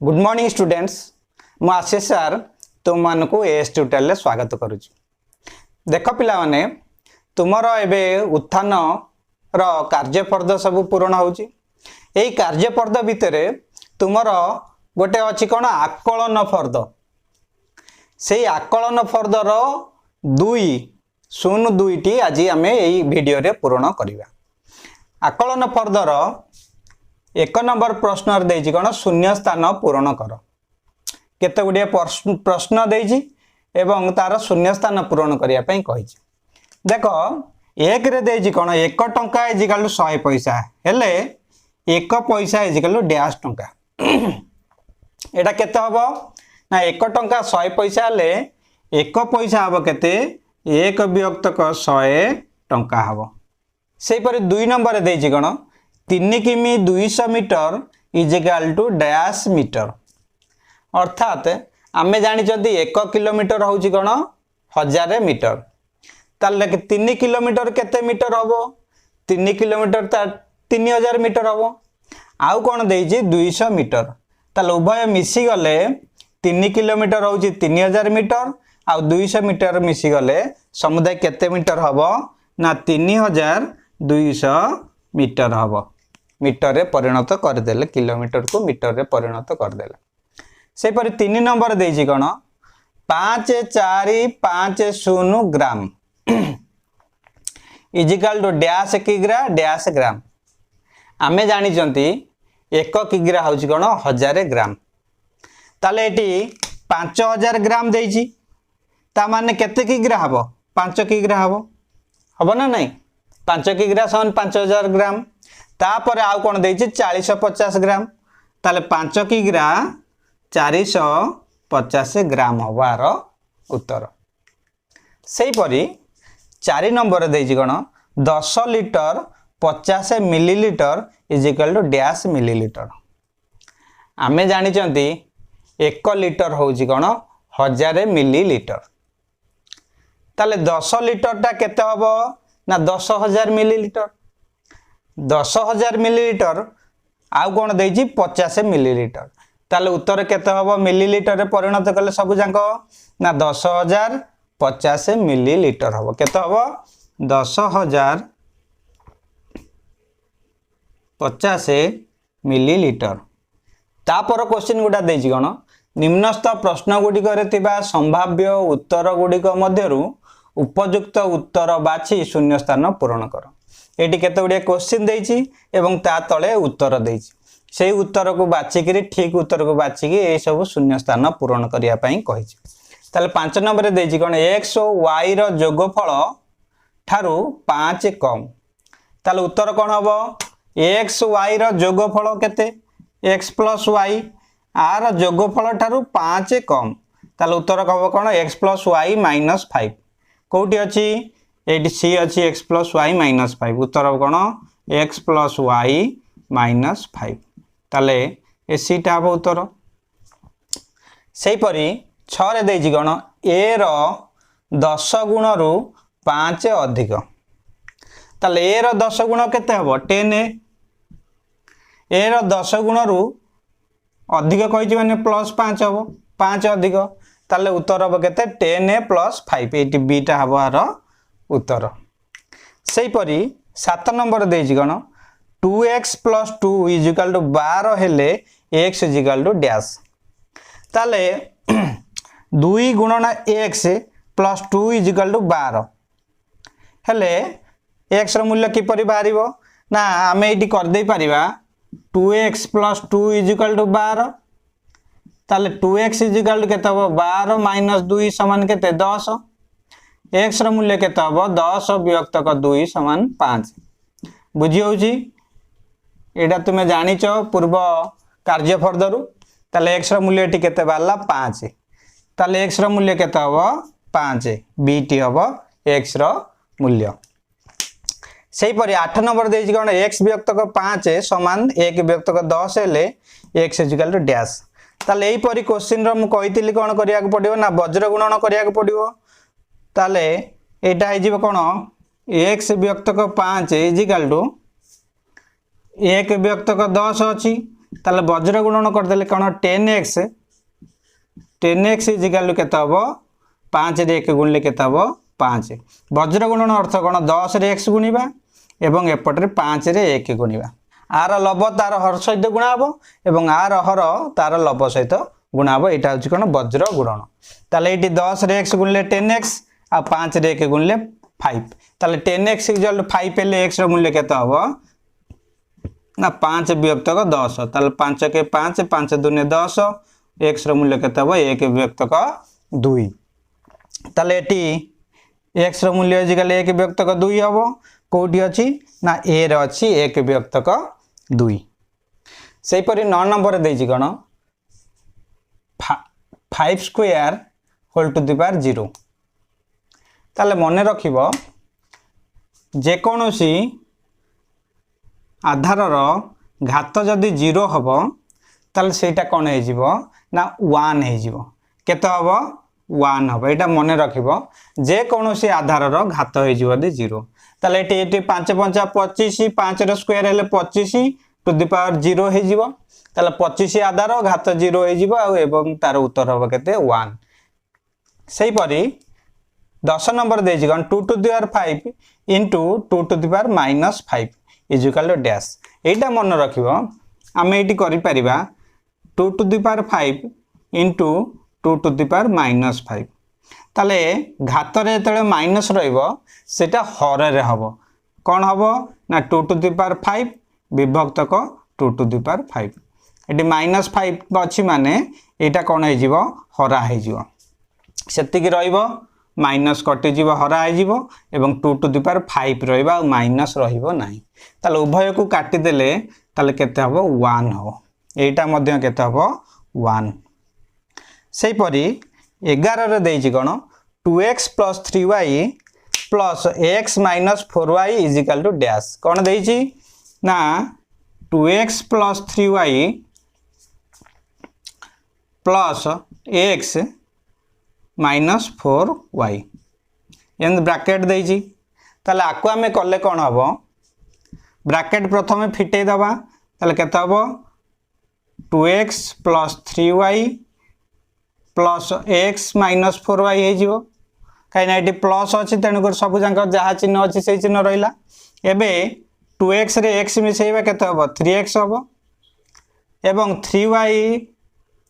Good morning students मु आशीष sir तुम मान को एस ट्यूटोरियल स्वागत करुच्ची। देख पिला माने तुमर एबे उत्थान रो कार्यफर्द सब पूरण होउची। एई कार्यफर्द भितरे तुमर गोटे अछि कोन आकलन फर्द। सेई आकलन फर्द रो 2 टी आज आमे एई वीडियो रे पूरण करिवा। आकलन फर्द रो 1 नंबर प्रश्न देछि कोन शून्य स्थान पूरण कर। केते गुडिया प्रश्न देछि एवं तार शून्य स्थान पूरण करिया पई कहिछि। देखो एक रे देछि कोन 1 टंका इजिकल 100 पैसा हेले 1 पैसा इजिकल डैश टंका। एटा केते हबो ना 1 टंका 100 पैसा ले 1 पैसा हबो केते 1 विभक्त 100 टंका हबो। सेही परि 2 नंबर देछि कोन 3 किमी 200 meter is equal to dash meter. अर्थात आमे जानि जदि 1 किलोमीटर होउची कोन 1000 मीटर ताले 3 किलोमीटर केते मीटर हबो 3 किलोमीटर ता 3000 मीटर हबो। आउ कोन देइछि 200 मीटर ताले उभय मिसी गले 3 किलोमीटर होउची 3000 मीटर आउ 200 मीटर मिसी गले समुदाय केते मीटर हबो ना 3200 मीटर हबो। मीटर रे परिणत कर देले किलोमीटर को मीटर रे परिणत कर देले। से पर 3 नंबर देछि कोन 5450 gram is equal to dash kg dash gram. आमे जानि जंती 1 किग्रा होउची कोन 1000 ग्राम ताले एटी 5000 ग्राम देछि ता माने केते किग्रा हबो 5 किग्रा हबो ना नहीं 5 किग्रा समान 5000 ग्राम। तापर आउ कोन देछि 450 ग्राम ताले 5 किग्रा 450 ग्राम हबार उत्तर। सेही परी 4 नंबर देछि कोन 10 litre 50 millilitre is equal to dash millilitre. आमे जानि चंती 1 लिटर होउची कोन 1000 मिलीलीटर ताले 10 लिटर ता केते हबो ना 10000 मिलीलीटर 10000 मिलीलीटर आउ कोन देछि 50 मिलीलीटर ताले उत्तर केते हबो मिलीलीटर रे परिणत कले सब जांको ना 10000 50 मिलीलीटर हबो केते हबो 10000 50 मिलीलीटर। तापर क्वेश्चन गुडा देछि कोन निम्नस्थ प्रश्न गुडी करे तिबा संभाव्य उत्तर गुडी को मध्यरु उपयुक्त उत्तर बाछि शून्य स्थान पूरण कर। एटी केते गुडी क्वेश्चन देछि एवं ता तळे उत्तर देछि सेही उत्तर को बाछिकरी ठीक उत्तर को बाछिकी ए सब शून्य स्थान पूरण करिया पई कहिछि। ताले 5 नंबर देछि कोन x ओ y रो जोगफल ठारू 5 कम ताले उत्तर कोन हबो x y रो जोगफल केते x + y आर जोगफल ठारू 5 कम ताले उत्तर हबो कोन x + y - 5 कोठी अछि एटी c अछि x + y - 5 उत्तर हबो कोन x + y - 5 ताले ए सी टा हबो उत्तर। सेही परी 6 रे देछि कोन a रो 10 गुण रु 5 अधिक ताले a रो 10 गुण केते हबो 10 a रो 10 गुण रु अधिक कहिछि माने +5 हबो 5 अधिक ताले उत्तर हबो केते 10a + 5 एटी बी टा हबो आर उत्तर। सेही परी 7 नंबर देछि कोन 2x + 2 इजिकल टू 12 हेले x इजिकल टू डैश ताले 2 गुणन x + 2 इजिकल टू 12 हेले x रो मूल्य किपरि बाहरिबो ना आमे एटी कर देई परिबा 2x + 2 इजिकल टू 12 ताले 2x इजिकल टू केते हबो 12 - 2 समान केते 10 x रो मूल्य केते हबो 10 विभक्त 2 समान 5 बुझी होउची एटा तुमे जानिचो पूर्व कार्यफर्दरु ताले x रो मूल्य टी केते बाला 5 ताले x रो मूल्य केते हबो 5 b टी हबो x रो मूल्य। सेही परी 8 नंबर देछि कोन x विभक्त 5 समान 1 विभक्त 10 हेले x इक्वल टू डैश ताले एही परी क्वेश्चन रो मु कहितली कोन करिया को पडियो ना वज्र गुणन करिया को पडियो ताले एटा हे जिवो कोन x विभक्त 5 इक्वल टू 1 विभक्त 10 अछि ताले वज्र गुणन करदेले कौन 10x 10x इजिकल टू केते हबो 5 रे 1 गुणले केते हबो 5 वज्र गुणन अर्थ कौन 10 रे x गुणिबा एवं एपटरे 5 रे 1 गुणिबा आर लब तार हर सहित गुणा हबो एवं आर हर तार लब सहित गुणा हबो एटा होची कोन वज्र गुणन ताले एटी 10 रे x गुणले 10x आ 5 रे 1 गुणले 5 ताले 10x इक्वल टू 5 हेले x रो मूल्य केते हबो ना 5 विभक्तक 10 ताले 5 के 5 5 दुने 10 x रो मूल्य केते हबो 1 विभक्तक 2 ताले एटी x रो मूल्य इक्वल 1 विभक्तक 2 हबो कोठी अछि ना a रे अछि 1 विभक्तक 2 सेही परि 9 नंबर देछि कोन 5 square whole to the power 0 ताले मने रखिबो जे कोनोसी आधार घात जदि 0 हबो ताले सेटा कोन हे जिवो ना 1 हे जिवो केते हबो 1 हबो एटा मने रखिबो जे कोनोसी आधार घात हे जिवो दे 0 ताले एटी 5 5 25 5 रो स्क्वायर हेले 25 टू द पावर 0 हे जिवो ताले 25 आधार घात 0 हे जिवो आ एवं तार उत्तर हबो केते 1 सेही परि 10 नंबर देछि गन 2 to the power 5 into 2 to the power -5 is equal to dash एटा मन रखिबो आमे एटी करि परिबा 2 to the power 5 into 2 to the power -5 ताले घात रे तळे माइनस रहइबो सेटा हर रे हबो कोन हबो ना 2 टू द पावर 5 विभक्तक 2 टू द पावर 5 एटी -5 अछि माने एटा कोन हे जिवो हरा हे जिवो सेतिकी रहइबो माइनस कटि जीवो हरा हे जीवो एवं 2 टू द पावर 5 रहइबा माइनस रहिबो नाही ताले उभय को काटि देले ताले केते हबो 1 हो एटा मध्य केते हबो 1 सेही परि 11 रे देछि कोन 2x + 3y + x - 4y = dash कोन देछि ना 2x + 3y + x -4y and bracket देछि ताले आको हमें कले कोन हबो ब्रैकेट प्रथमे फिटे दबा ताले केते हबो 2x + 3y + x - 4y हे जिवो काइना एटी प्लस अछि तेनु कर सब जांक जहा चिन्ह अछि सेही चिन्ह रहिला एबे 2x रे x मिसेइबा केते हबो 3x हबो एवं 3y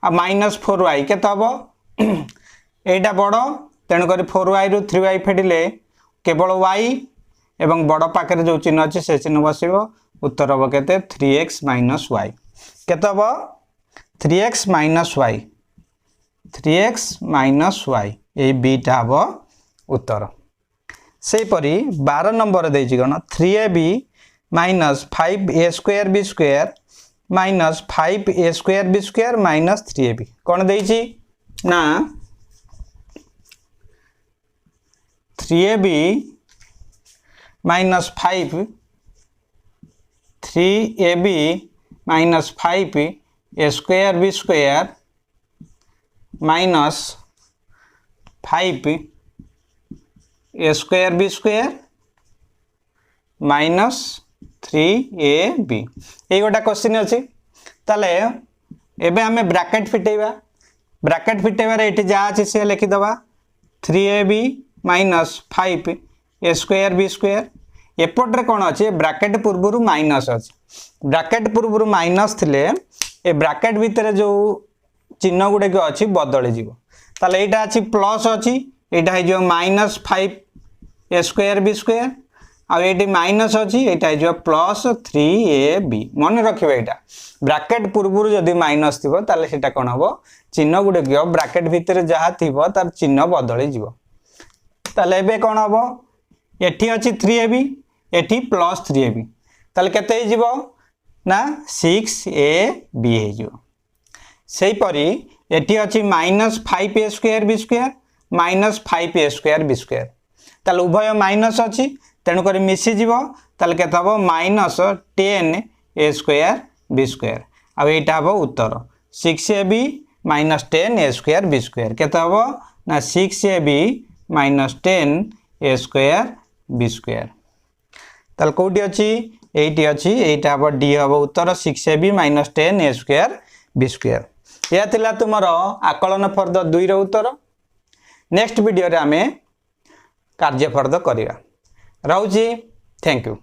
आ -4y केते हबो एटा बड़ो तेनु करी 4y रु 3y फेडिले केवल y एवं बड़ पाखरे जो चिन्ह अछि से चिन्ह बसिबो उत्तर हबो केते 3x - y केते हबो 3x - y 3x - y ए बीटा हबो उत्तर सेही परि 12 नंबर देछि gun 3ab - 5a² b² - 5a² b² - 3ab कोन देछि ना 3ab - 5 3ab - 5 a² b² - 5 a² b² - 3ab ए गोटा क्वेश्चन अछि ताले एबे हमें ब्रैकेट फिटेबा ब्रैकेट फिटेबा रे एठी जा अछि से लिखि दबा 3ab - 5 a² b² एपट रे कोन अछि ब्रैकेट पूर्वरु माइनस अछि ब्रैकेट पूर्वरु माइनस थिले ए ब्रैकेट भीतर जो चिन्ह गुडे के अछि बदली जीवो ताले एटा अछि प्लस अछि एटा हे जो -5 a² b² आ एटी माइनस अछि एटा हे जो +3ab मन रखिबा एटा ब्रैकेट पूर्वरु जदी माइनस थिबो ताले सेटा कोन हबो चिन्ह गुडे के ब्रैकेट भीतर जहा थिबो तार चिन्ह बदली जीवो ताले एबे कोन हबो एठी अछि 3ab एठी +3ab ताले केते हे जीवो ना 6ab हे जीवो सेही परि एठी अछि -5a² b² -5a² b² ताले उभय माइनस अछि तेनु करी मिसी जीवो ताले केते हबो -10a² b² आ एटा हबो उत्तर 6ab - 10a² b² केते हबो ना 6ab - 10a² b² ताले कोठी अछि एटी अच्छी एटा हम डी हम उत्तर 6ab - 10a square b square. यह थिला तुमर आकलन फर्द 2 रो उत्तर। नेक्स्ट वीडियो रे आमे कार्यफर्द करिया। रहूची थैंक यू।